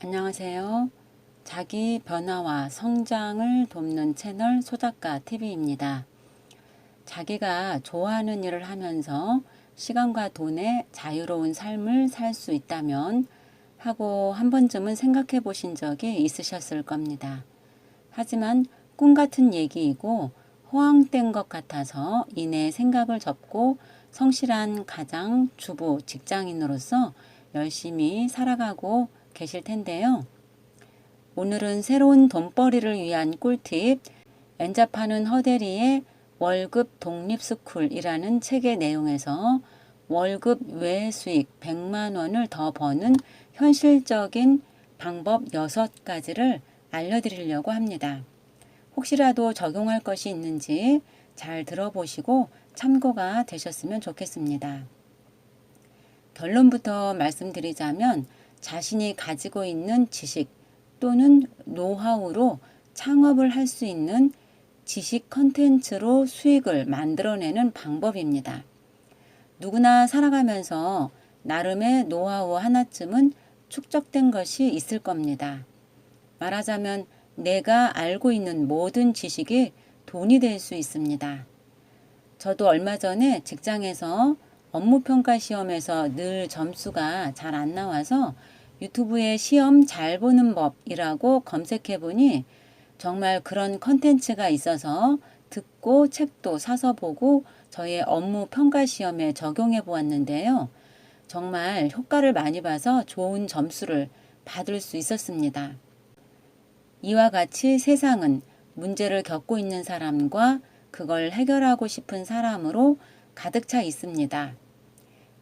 안녕하세요. 자기 변화와 성장을 돕는 채널 소작가 TV입니다. 자기가 좋아하는 일을 하면서 시간과 돈의 자유로운 삶을 살 수 있다면 하고 한 번쯤은 생각해 보신 적이 있으셨을 겁니다. 하지만 꿈 같은 얘기이고 허황된 것 같아서 이내 생각을 접고 성실한 가장, 주부, 직장인으로서 열심히 살아가고 계실 텐데요. 오늘은 새로운 돈벌이를 위한 꿀팁, 엔잡하는 허대리의 월급 독립스쿨이라는 책의 내용에서 월급 외 수익 100만 원을 더 버는 현실적인 방법 6가지를 알려드리려고 합니다. 혹시라도 적용할 것이 있는지 잘 들어보시고 참고가 되셨으면 좋겠습니다. 결론부터 말씀드리자면 자신이 가지고 있는 지식 또는 노하우로 창업을 할 수 있는 지식 컨텐츠로 수익을 만들어내는 방법입니다. 누구나 살아가면서 나름의 노하우 하나쯤은 축적된 것이 있을 겁니다. 말하자면 내가 알고 있는 모든 지식이 돈이 될 수 있습니다. 저도 얼마 전에 직장에서 업무평가 시험에서 늘 점수가 잘 안 나와서 유튜브에 시험 잘 보는 법이라고 검색해 보니 정말 그런 컨텐츠가 있어서 듣고 책도 사서 보고 저의 업무 평가 시험에 적용해 보았는데요. 정말 효과를 많이 봐서 좋은 점수를 받을 수 있었습니다. 이와 같이 세상은 문제를 겪고 있는 사람과 그걸 해결하고 싶은 사람으로 가득 차 있습니다.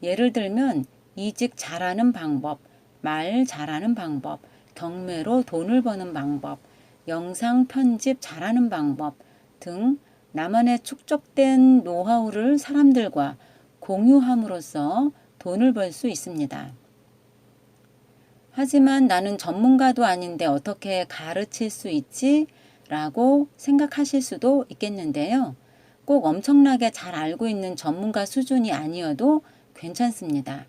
예를 들면 이직 잘하는 방법, 말 잘하는 방법, 경매로 돈을 버는 방법, 영상 편집 잘하는 방법 등 나만의 축적된 노하우를 사람들과 공유함으로써 돈을 벌 수 있습니다. 하지만 나는 전문가도 아닌데 어떻게 가르칠 수 있지? 라고 생각하실 수도 있겠는데요. 꼭 엄청나게 잘 알고 있는 전문가 수준이 아니어도 괜찮습니다.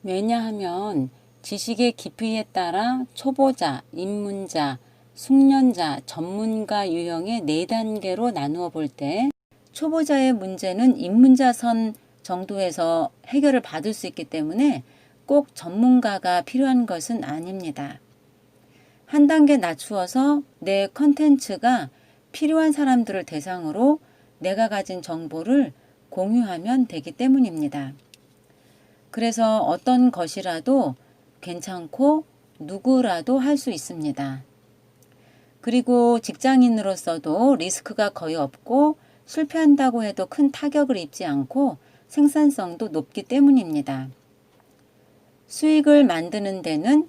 왜냐하면 지식의 깊이에 따라 초보자, 입문자, 숙련자, 전문가 유형의 4단계로 나누어 볼 때 초보자의 문제는 입문자선 정도에서 해결을 받을 수 있기 때문에 꼭 전문가가 필요한 것은 아닙니다. 한 단계 낮추어서 내 컨텐츠가 필요한 사람들을 대상으로 내가 가진 정보를 공유하면 되기 때문입니다. 그래서 어떤 것이라도 괜찮고 누구라도 할 수 있습니다. 그리고 직장인으로서도 리스크가 거의 없고 실패한다고 해도 큰 타격을 입지 않고 생산성도 높기 때문입니다. 수익을 만드는 데는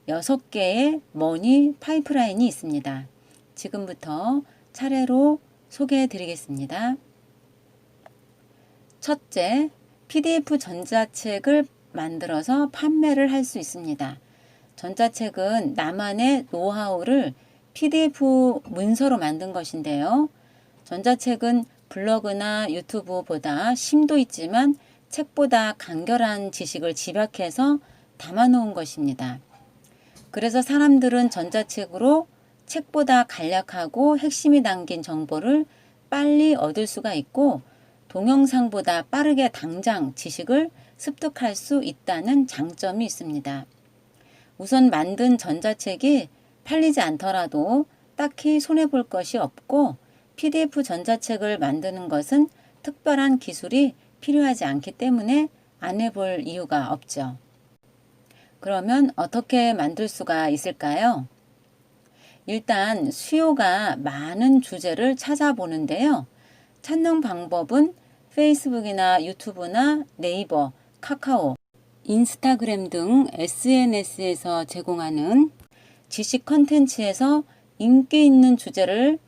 6개의 머니 파이프라인이 있습니다. 지금부터 차례로 소개해 드리겠습니다. 첫째, PDF 전자책을 만들어서 판매를 할 수 있습니다. 전자책은 나만의 노하우를 PDF 문서로 만든 것인데요. 전자책은 블로그나 유튜브보다 심도 있지만 책보다 간결한 지식을 집약해서 담아놓은 것입니다. 그래서 사람들은 전자책으로 책보다 간략하고 핵심이 담긴 정보를 빨리 얻을 수가 있고 동영상보다 빠르게 당장 지식을 습득할 수 있다는 장점이 있습니다. 우선 만든 전자책이 팔리지 않더라도 딱히 손해볼 것이 없고 PDF 전자책을 만드는 것은 특별한 기술이 필요하지 않기 때문에 안 해볼 이유가 없죠. 그러면 어떻게 만들 수가 있을까요? 일단 수요가 많은 주제를 찾아보는데요. 찾는 방법은 페이스북이나 유튜브나 네이버, 카카오, 인스타그램 등 SNS에서 제공하는 지식 컨텐츠에서 인기 있는 주제를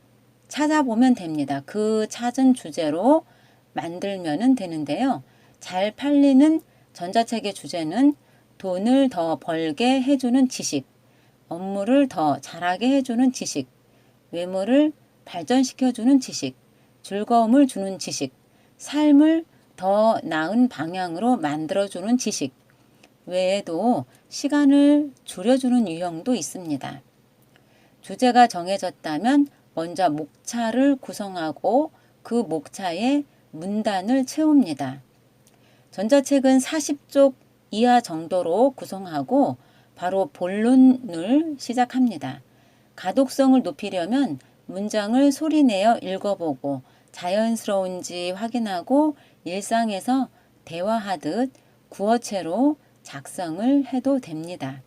찾아보면 됩니다. 그 찾은 주제로 만들면 되는데요. 잘 팔리는 전자책의 주제는 돈을 더 벌게 해주는 지식, 업무를 더 잘하게 해주는 지식, 외모를 발전시켜주는 지식, 즐거움을 주는 지식, 삶을 더 나은 방향으로 만들어주는 지식 외에도 시간을 줄여주는 유형도 있습니다. 주제가 정해졌다면 먼저 목차를 구성하고 그 목차에 문단을 채웁니다. 전자책은 40쪽 이하 정도로 구성하고 바로 본론을 시작합니다. 가독성을 높이려면 문장을 소리내어 읽어보고 자연스러운지 확인하고 일상에서 대화하듯 구어체로 작성을 해도 됩니다.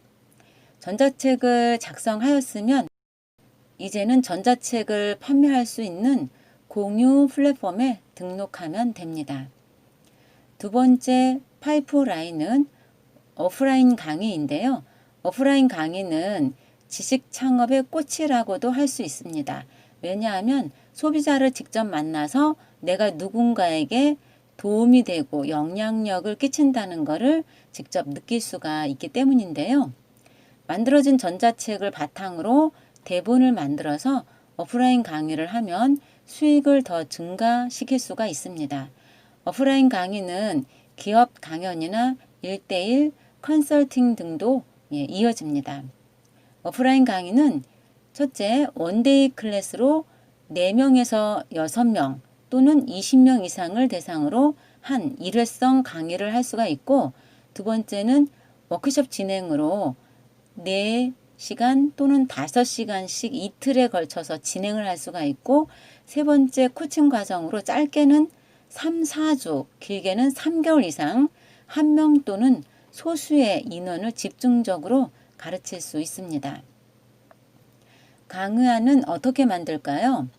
전자책을 작성하였으면 이제는 전자책을 판매할 수 있는 공유 플랫폼에 등록하면 됩니다. 두 번째 파이프라인은 오프라인 강의인데요. 오프라인 강의는 지식 창업의 꽃이라고도 할 수 있습니다. 왜냐하면 소비자를 직접 만나서 내가 누군가에게 도움이 되고 영향력을 끼친다는 것을 직접 느낄 수가 있기 때문인데요. 만들어진 전자책을 바탕으로 대본을 만들어서 오프라인 강의를 하면 수익을 더 증가시킬 수가 있습니다. 오프라인 강의는 기업 강연이나 1대1 컨설팅 등도 이어집니다. 오프라인 강의는 첫째, 원데이 클래스로 4명에서 6명 또는 20명 이상을 대상으로 한 일회성 강의를 할 수가 있고, 두 번째는 워크숍 진행으로 4시간 또는 5시간씩 이틀에 걸쳐서 진행을 할 수가 있고, 세 번째 코칭 과정으로 짧게는 3, 4주, 길게는 3개월 이상 1명 또는 소수의 인원을 집중적으로 가르칠 수 있습니다. 강의안은 어떻게 만들까요?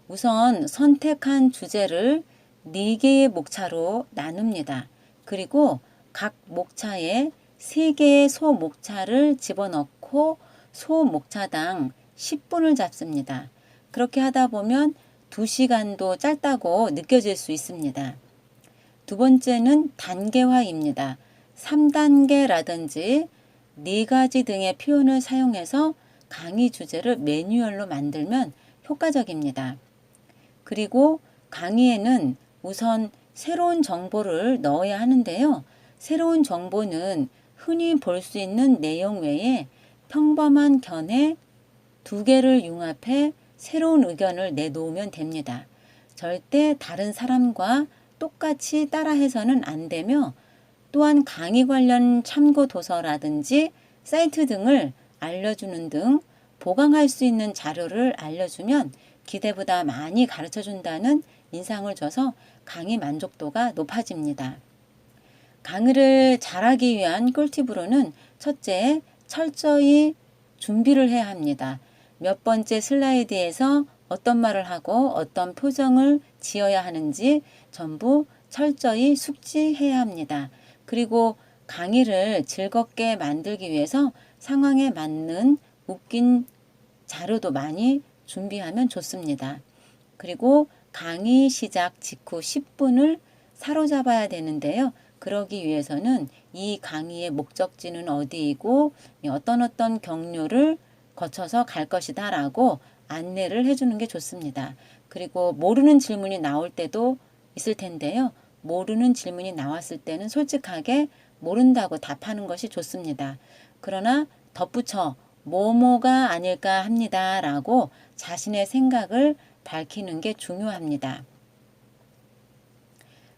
우선 선택한 주제를 4개의 목차로 나눕니다. 그리고 각 목차에 3개의 소목차를 집어넣고 소목차당 10분을 잡습니다. 그렇게 하다 보면 2시간도 짧다고 느껴질 수 있습니다. 두 번째는 단계화입니다. 3단계라든지 4가지 등의 표현을 사용해서 강의 주제를 매뉴얼로 만들면 효과적입니다. 그리고 강의에는 우선 새로운 정보를 넣어야 하는데요. 새로운 정보는 흔히 볼 수 있는 내용 외에 평범한 견해 2개를 융합해 새로운 의견을 내놓으면 됩니다. 절대 다른 사람과 똑같이 따라해서는 안 되며, 또한 강의 관련 참고 도서라든지 사이트 등을 알려주는 등 보강할 수 있는 자료를 알려주면 기대보다 많이 가르쳐준다는 인상을 줘서 강의 만족도가 높아집니다. 강의를 잘하기 위한 꿀팁으로는 첫째, 철저히 준비를 해야 합니다. 몇 번째 슬라이드에서 어떤 말을 하고 어떤 표정을 지어야 하는지 전부 철저히 숙지해야 합니다. 그리고 강의를 즐겁게 만들기 위해서 상황에 맞는 웃긴 자료도 많이 준비하면 좋습니다. 그리고 강의 시작 직후 10분을 사로잡아야 되는데요. 그러기 위해서는 이 강의의 목적지는 어디이고 어떤 경로를 거쳐서 갈 것이다 라고 안내를 해주는 게 좋습니다. 그리고 모르는 질문이 나올 때도 있을 텐데요. 모르는 질문이 나왔을 때는 솔직하게 모른다고 답하는 것이 좋습니다. 그러나 덧붙여 뭐뭐가 아닐까 합니다 라고 자신의 생각을 밝히는 게 중요합니다.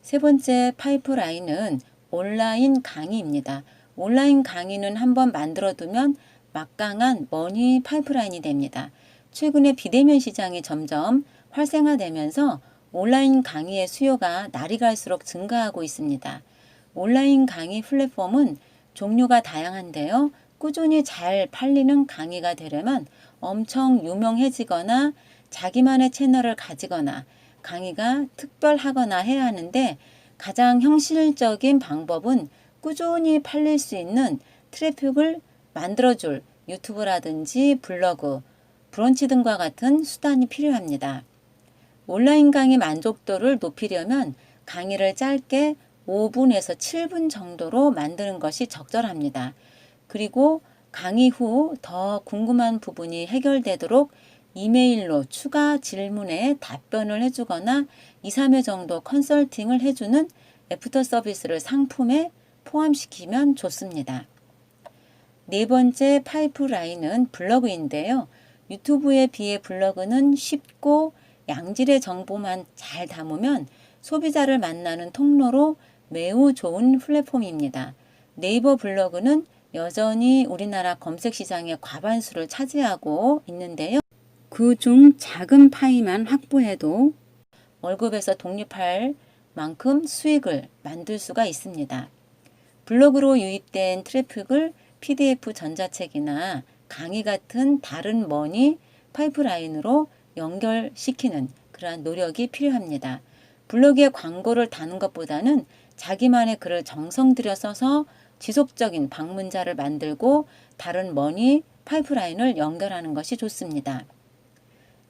세 번째 파이프라인은 온라인 강의입니다. 온라인 강의는 한번 만들어두면 막강한 머니 파이프라인이 됩니다. 최근에 비대면 시장이 점점 활성화되면서 온라인 강의의 수요가 날이 갈수록 증가하고 있습니다. 온라인 강의 플랫폼은 종류가 다양한데요. 꾸준히 잘 팔리는 강의가 되려면 엄청 유명해지거나 자기만의 채널을 가지거나 강의가 특별하거나 해야 하는데, 가장 현실적인 방법은 꾸준히 팔릴 수 있는 트래픽을 만들어줄 유튜브라든지 블로그, 브런치 등과 같은 수단이 필요합니다. 온라인 강의 만족도를 높이려면 강의를 짧게 5분에서 7분 정도로 만드는 것이 적절합니다. 그리고 강의 후 더 궁금한 부분이 해결되도록 이메일로 추가 질문에 답변을 해주거나 2, 3회 정도 컨설팅을 해주는 애프터 서비스를 상품에 포함시키면 좋습니다. 네 번째 파이프라인은 블로그인데요. 유튜브에 비해 블로그는 쉽고 양질의 정보만 잘 담으면 소비자를 만나는 통로로 매우 좋은 플랫폼입니다. 네이버 블로그는 여전히 우리나라 검색 시장의 과반수를 차지하고 있는데요. 그중 작은 파이만 확보해도 월급에서 독립할 만큼 수익을 만들 수가 있습니다. 블로그로 유입된 트래픽을 PDF 전자책이나 강의 같은 다른 머니 파이프라인으로 연결시키는 그러한 노력이 필요합니다. 블로그에 광고를 다는 것보다는 자기만의 글을 정성 들여 써서 지속적인 방문자를 만들고 다른 머니 파이프라인을 연결하는 것이 좋습니다.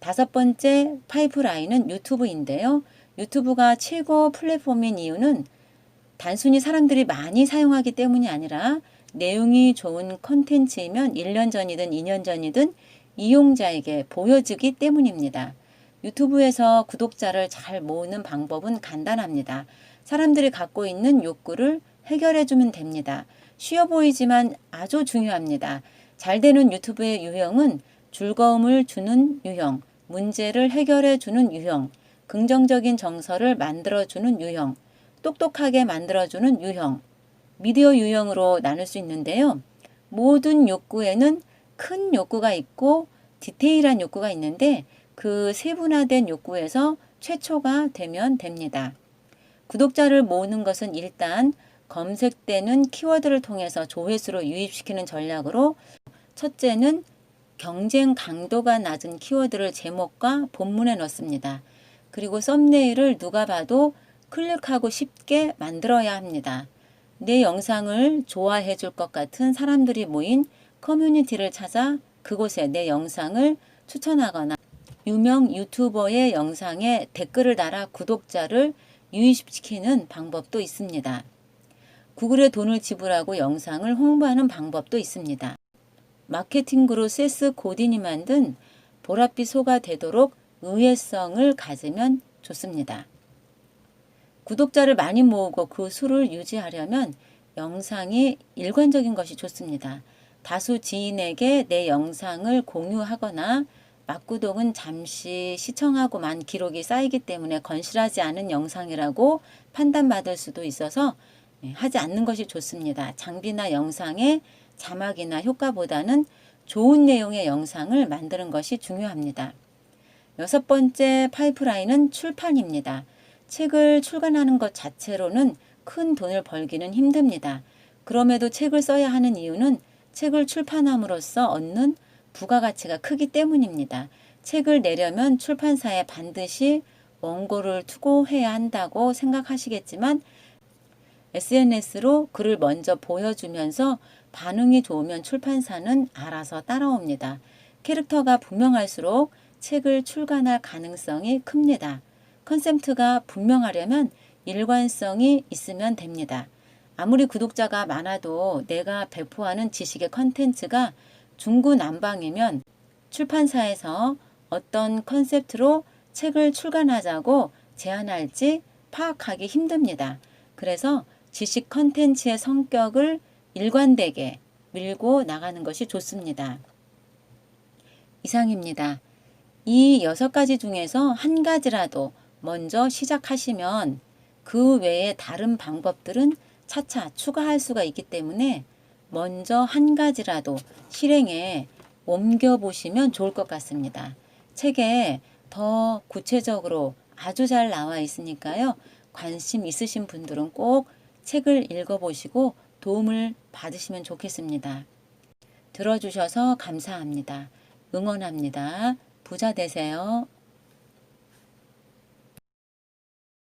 다섯 번째 파이프라인은 유튜브인데요. 유튜브가 최고 플랫폼인 이유는 단순히 사람들이 많이 사용하기 때문이 아니라 내용이 좋은 컨텐츠이면 1년 전이든 2년 전이든 이용자에게 보여주기 때문입니다. 유튜브에서 구독자를 잘 모으는 방법은 간단합니다. 사람들이 갖고 있는 욕구를 해결해주면 됩니다. 쉬워 보이지만 아주 중요합니다. 잘 되는 유튜브의 유형은 즐거움을 주는 유형, 문제를 해결해주는 유형, 긍정적인 정서를 만들어주는 유형, 똑똑하게 만들어주는 유형, 미디어 유형으로 나눌 수 있는데요. 모든 욕구에는 큰 욕구가 있고 디테일한 욕구가 있는데 그 세분화된 욕구에서 최초가 되면 됩니다. 구독자를 모으는 것은 일단 검색되는 키워드를 통해서 조회수로 유입시키는 전략으로 첫째는 경쟁 강도가 낮은 키워드를 제목과 본문에 넣습니다. 그리고 썸네일을 누가 봐도 클릭하고 쉽게 만들어야 합니다. 내 영상을 좋아해 줄 것 같은 사람들이 모인 커뮤니티를 찾아 그곳에 내 영상을 추천하거나 유명 유튜버의 영상에 댓글을 달아 구독자를 유입시키는 방법도 있습니다. 구글에 돈을 지불하고 영상을 홍보하는 방법도 있습니다. 마케팅그룹 세스 고딘이 만든 보랏빛 소가 되도록 의외성을 가지면 좋습니다. 구독자를 많이 모으고 그 수를 유지하려면 영상이 일관적인 것이 좋습니다. 다수 지인에게 내 영상을 공유하거나 막구독은 잠시 시청하고만 기록이 쌓이기 때문에 건실하지 않은 영상이라고 판단받을 수도 있어서 하지 않는 것이 좋습니다. 장비나 영상의 자막이나 효과보다는 좋은 내용의 영상을 만드는 것이 중요합니다. 여섯 번째 파이프라인은 출판입니다. 책을 출간하는 것 자체로는 큰 돈을 벌기는 힘듭니다. 그럼에도 책을 써야 하는 이유는 책을 출판함으로써 얻는 부가가치가 크기 때문입니다. 책을 내려면 출판사에 반드시 원고를 투고해야 한다고 생각하시겠지만 SNS로 글을 먼저 보여주면서 반응이 좋으면 출판사는 알아서 따라옵니다. 캐릭터가 분명할수록 책을 출간할 가능성이 큽니다. 컨셉트가 분명하려면 일관성이 있으면 됩니다. 아무리 구독자가 많아도 내가 배포하는 지식의 컨텐츠가 중구난방이면 출판사에서 어떤 컨셉트로 책을 출간하자고 제안할지 파악하기 힘듭니다. 그래서 지식 컨텐츠의 성격을 일관되게 밀고 나가는 것이 좋습니다. 이상입니다. 이 6가지 중에서 한 가지라도 먼저 시작하시면 그 외에 다른 방법들은 차차 추가할 수가 있기 때문에 먼저 한 가지라도 실행에 옮겨보시면 좋을 것 같습니다. 책에 더 구체적으로 아주 잘 나와 있으니까요. 관심 있으신 분들은 꼭 책을 읽어보시고 도움을 받으시면 좋겠습니다. 들어주셔서 감사합니다. 응원합니다. 부자 되세요.